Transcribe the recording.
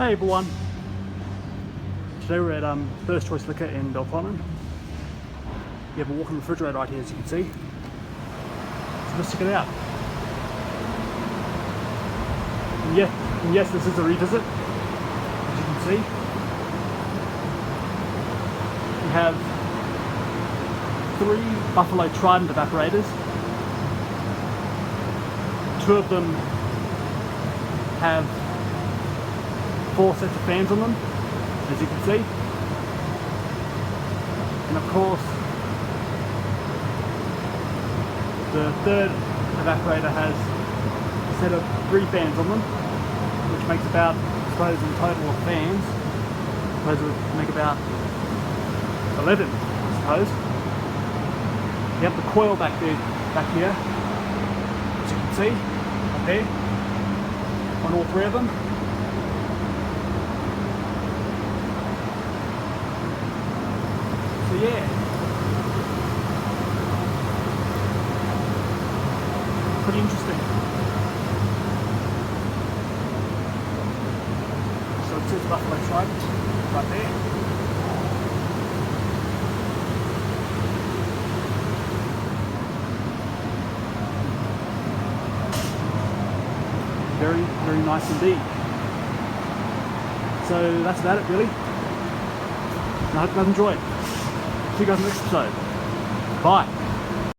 Hey everyone, today we're at First Choice Liquor in Belconnen. We have a walk-in refrigerator right here, as you can see. So let's check it out. And yes, this is a revisit, as you can see. We have 3 Buffalo Trident evaporators. 2 of them have 4 sets of fans on them, as you can see. And of course, the 3rd evaporator has a set of 3 fans on them, which makes about, I suppose in total of fans, I suppose it would make about 11, I suppose. You have the coil back here, as you can see, up there, on all 3 of them. So yeah, pretty interesting. So it says Buffalo Trident right there. Very, very nice indeed. So that's about it really. And I hope you guys enjoyed. See you guys in the next episode. Bye.